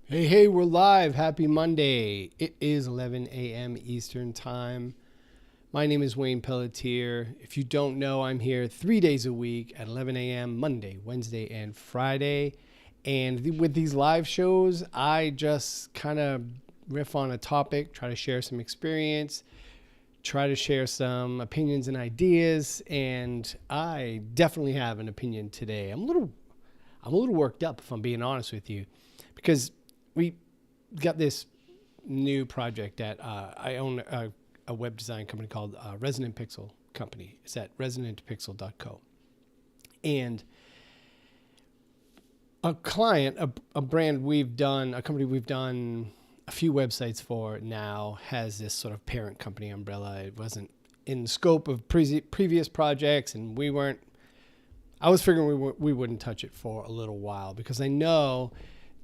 Hey, we're live. Happy Monday. It is 11 a.m. Eastern Time. My name is Wayne Pelletier. If you don't know, I'm here 3 days a week at 11 a.m. Monday, Wednesday, and Friday. And with these live shows, I just kind of riff on a topic, try to share some experience, try to share some opinions and ideas. And I definitely have an opinion today. I'm a little worked up, if I'm being honest with you, because we got this new project that I own a web design company called Resonant Pixel Company. It's at resonantpixel.co. And a client, a brand a company we've done a few websites for now, has this sort of parent company umbrella. It wasn't in the scope of previous projects, and I was figuring we wouldn't touch it for a little while because I know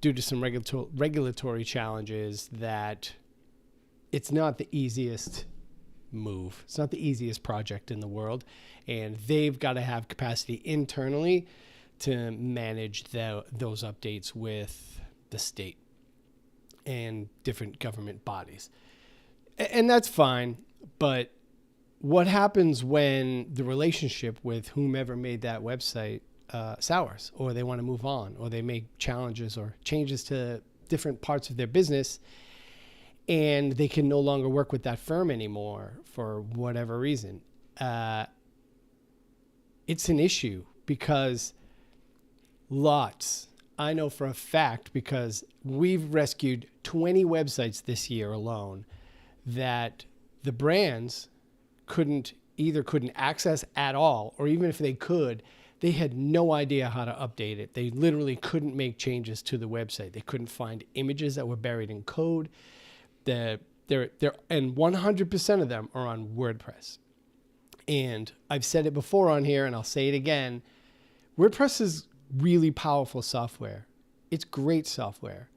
due to some regulatory challenges that it's not the easiest move. It's not the easiest project in the world. And they've got to have capacity internally to manage those updates with the state and different government bodies. And that's fine. But what happens when the relationship with whomever made that website sours, or they want to move on, or they make challenges or changes to different parts of their business, and they can no longer work with that firm anymore for whatever reason? It's an issue because I know for a fact, because we've rescued 20 websites this year alone that the brands couldn't access at all, or even if they could, they had no idea how to update it. They literally couldn't make changes to the website. They couldn't find images that were buried in code. And 100% of them are on WordPress. And I've said it before on here, and I'll say it again. WordPress is really powerful software. It's great software,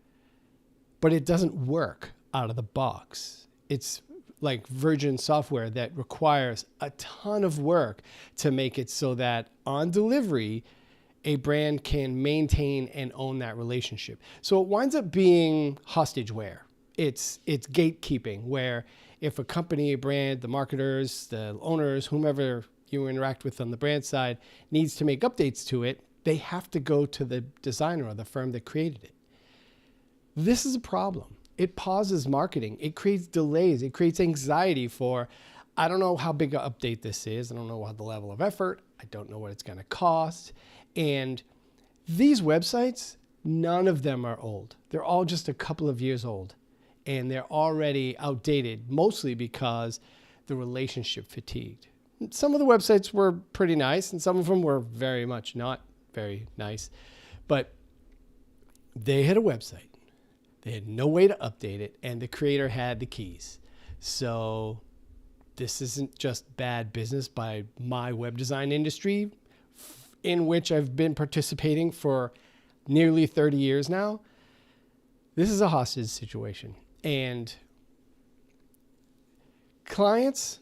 but it doesn't work out of the box. It's like Virgin software that requires a ton of work to make it so that on delivery, a brand can maintain and own that relationship. So it winds up being hostageware. It's gatekeeping, where if a company, a brand, the marketers, the owners, whomever you interact with on the brand side needs to make updates to it, they have to go to the designer or the firm that created it. This is a problem. It pauses marketing. It creates delays. It creates anxiety for, I don't know how big an update this is. I don't know what the level of effort. I don't know what it's going to cost. And these websites, none of them are old. They're all just a couple of years old. And they're already outdated, mostly because the relationship fatigued. Some of the websites were pretty nice, and some of them were very much not very nice. But they had a website. They had no way to update it, and the creator had the keys. So this isn't just bad business by my web design industry, in which I've been participating for nearly 30 years now. This is a hostage situation. And clients,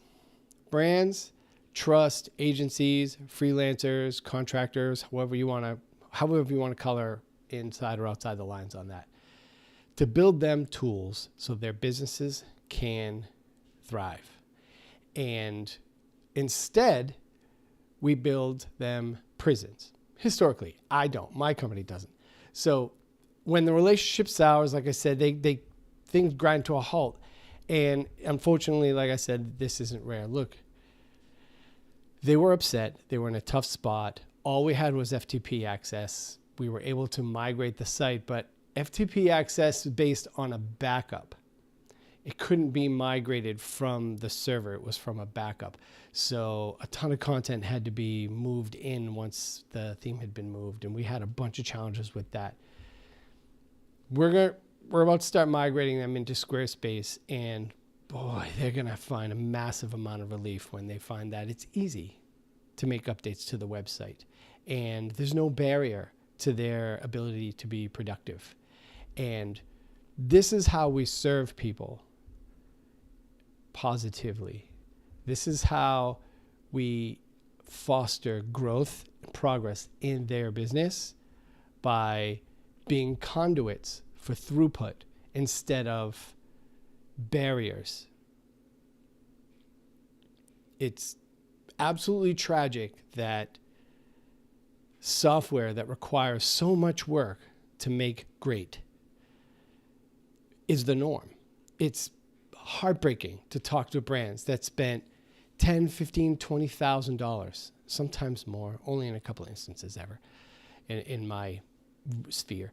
brands, trust agencies, freelancers, contractors, however you want to color inside or outside the lines on that, to build them tools so their businesses can thrive. And instead, we build them prisons. Historically, I don't. My company doesn't. So when the relationship sours, like I said, things grind to a halt. And unfortunately, like I said, this isn't rare. Look, they were upset. They were in a tough spot. All we had was FTP access. We were able to migrate the site, but FTP access is based on a backup. It couldn't be migrated from the server. It was from a backup. So a ton of content had to be moved in once the theme had been moved, and we had a bunch of challenges with that. We're about to start migrating them into Squarespace, and boy, they're going to find a massive amount of relief when they find that it's easy to make updates to the website, and there's no barrier to their ability to be productive. And this is how we serve people positively. This is how we foster growth and progress in their business, by being conduits for throughput instead of barriers. It's absolutely tragic that software that requires so much work to make great is the norm. It's heartbreaking to talk to brands that spent $10,000, $15,000, $20,000, sometimes more, only in a couple of instances ever in my sphere,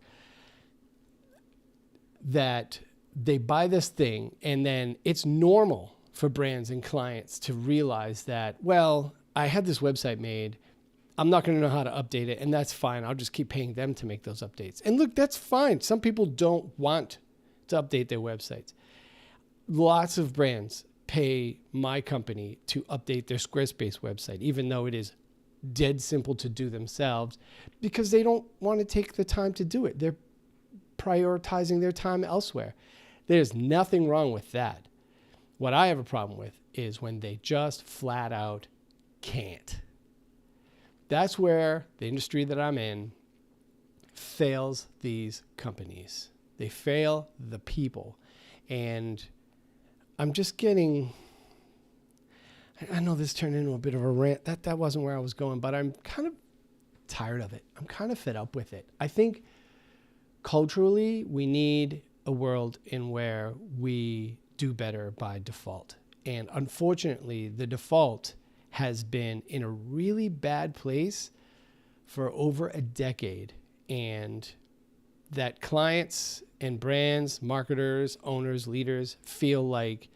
that they buy this thing and then it's normal for brands and clients to realize that, well, I had this website made, I'm not going to know how to update it, and that's fine. I'll just keep paying them to make those updates. And look, that's fine. Some people don't want to update their websites. Lots of brands pay my company to update their Squarespace website, even though it is dead simple to do themselves, because they don't want to take the time to do it. They're prioritizing their time elsewhere. There's nothing wrong with that. What I have a problem with is when they just flat out can't. That's where the industry that I'm in fails these companies. They fail the people. And I'm just getting, I know this turned into a bit of a rant. That wasn't where I was going, but I'm kind of tired of it. I'm kind of fed up with it. I think culturally, we need a world in where we do better by default. And unfortunately, the default has been in a really bad place for over a decade. And that clients and brands, marketers, owners, leaders feel like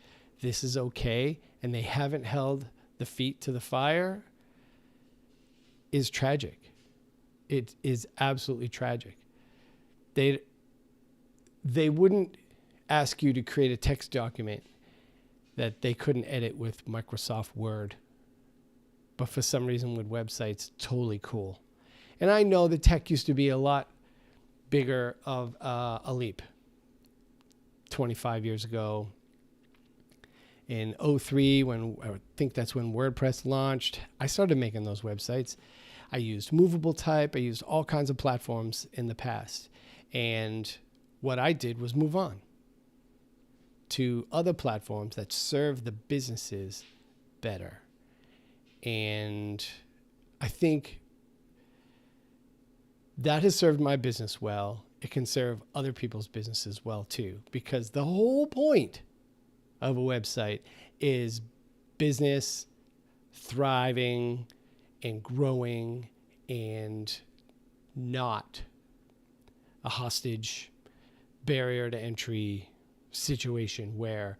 this is okay and they haven't held the feet to the fire is tragic. It is absolutely tragic. They wouldn't ask you to create a text document that they couldn't edit with Microsoft Word. But for some reason with websites, totally cool. And I know the tech used to be a lot bigger of a leap. 25 years ago, in 2003, when I think that's when WordPress launched, I started making those websites. I used Movable Type. I used all kinds of platforms in the past. And what I did was move on to other platforms that serve the businesses better. And I think that has served my business well. It can serve other people's businesses well too, because the whole point of a website is business thriving and growing and not a hostage barrier to entry situation where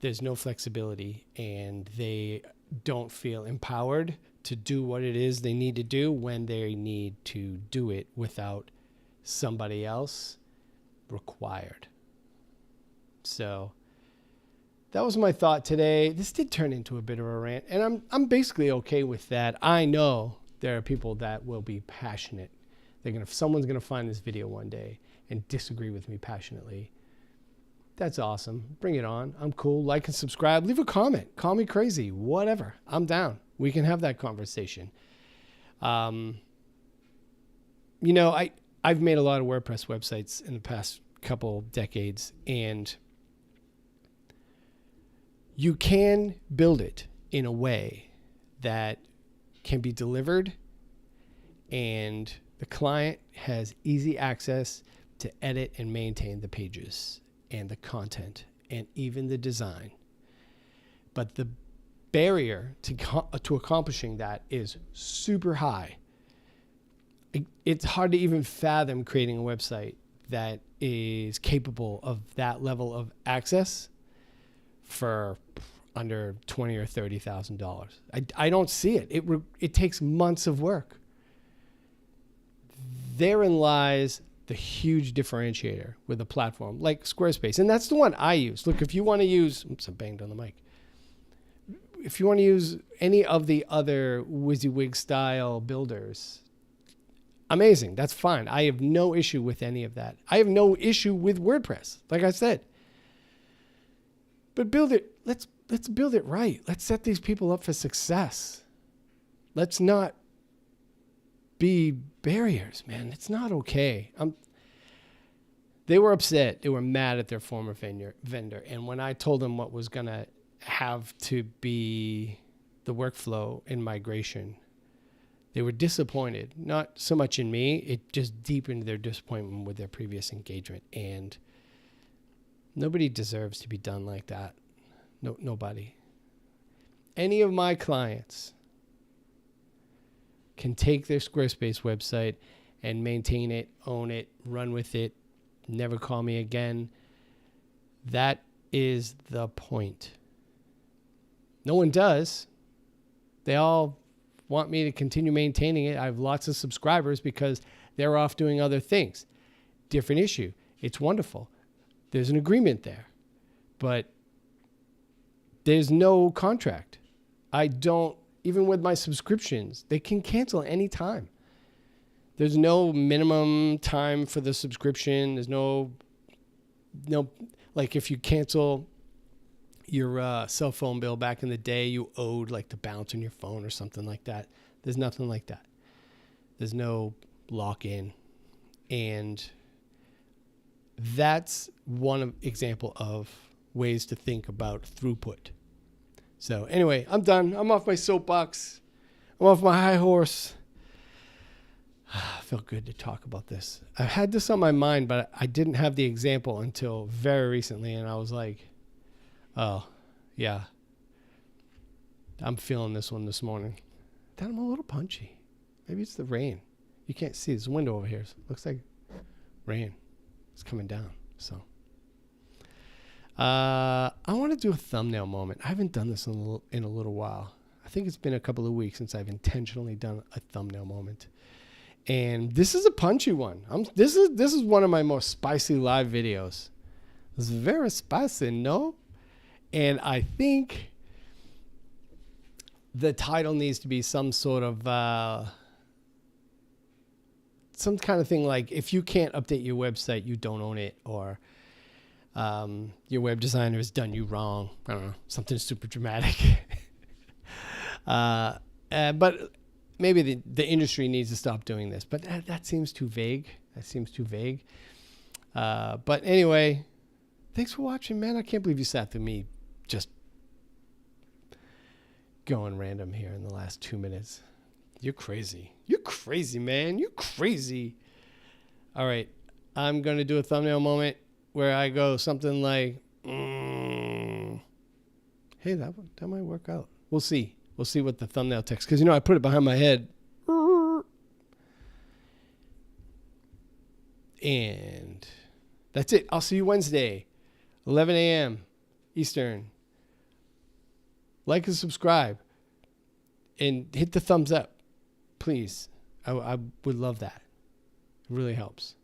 there's no flexibility and they don't feel empowered to do what it is they need to do when they need to do it without somebody else required. So that was my thought today. This did turn into a bit of a rant, and I'm basically okay with that. I know there are people that will be passionate. Someone's gonna find this video one day and disagree with me passionately. That's awesome. Bring it on. I'm cool. Like and subscribe. Leave a comment. Call me crazy. Whatever. I'm down. We can have that conversation. I've made a lot of WordPress websites in the past couple decades, and you can build it in a way that can be delivered and the client has easy access to edit and maintain the pages and the content and even the design. But the barrier to accomplishing that is super high. It's hard to even fathom creating a website that is capable of that level of access for under $20,000 or $30,000. I don't see it. It takes months of work. Therein lies the huge differentiator with a platform like Squarespace. And that's the one I use. Look, if you want to use, oops, I banged on the mic. If you want to use any of the other WYSIWYG style builders, amazing. That's fine. I have no issue with any of that. I have no issue with WordPress, like I said. But build it. Let's build it right. Let's set these people up for success. Let's not be barriers, man. It's not okay. They were upset. They were mad at their former vendor. And when I told them what was going to have to be the workflow in migration, they were disappointed. Not so much in me. It just deepened their disappointment with their previous engagement. And nobody deserves to be done like that. No, nobody. Any of my clients can take their Squarespace website and maintain it, own it, run with it, never call me again. That is the point. No one does. They all want me to continue maintaining it. I have lots of subscribers because they're off doing other things. Different issue. It's wonderful. There's an agreement there. But there's no contract. I don't, even with my subscriptions, they can cancel anytime. There's no minimum time for the subscription. There's no, like if you cancel your cell phone bill back in the day, you owed like the balance on your phone or something like that. There's nothing like that. There's no lock-in. And that's one example of ways to think about throughput. So anyway, I'm done. I'm off my soapbox. I'm off my high horse. I felt good to talk about this. I had this on my mind, but I didn't have the example until very recently. And I was like, oh, yeah. I'm feeling this one this morning. Then I'm a little punchy. Maybe it's the rain. You can't see. There's a window over here. It looks like rain. It's coming down. So I want to do a thumbnail moment. I haven't done this in a little while. I think it's been a couple of weeks since I've intentionally done a thumbnail moment. And this is a punchy one. This is one of my most spicy live videos. It's very spicy, no? And I think the title needs to be some sort of some kind of thing like, if you can't update your website, you don't own it, or your web designer has done you wrong. I don't know, something super dramatic. But maybe the industry needs to stop doing this. But that seems too vague. But anyway, thanks for watching, man. I can't believe you sat through me just going random here in the last 2 minutes. You're crazy. You're crazy, man. You're crazy. All right. I'm going to do a thumbnail moment where I go something like, hey, that might work out. We'll see. We'll see what the thumbnail text, because, I put it behind my head. And that's it. I'll see you Wednesday, 11 a.m. Eastern. Like and subscribe. And hit the thumbs up, please. I would love that. It really helps.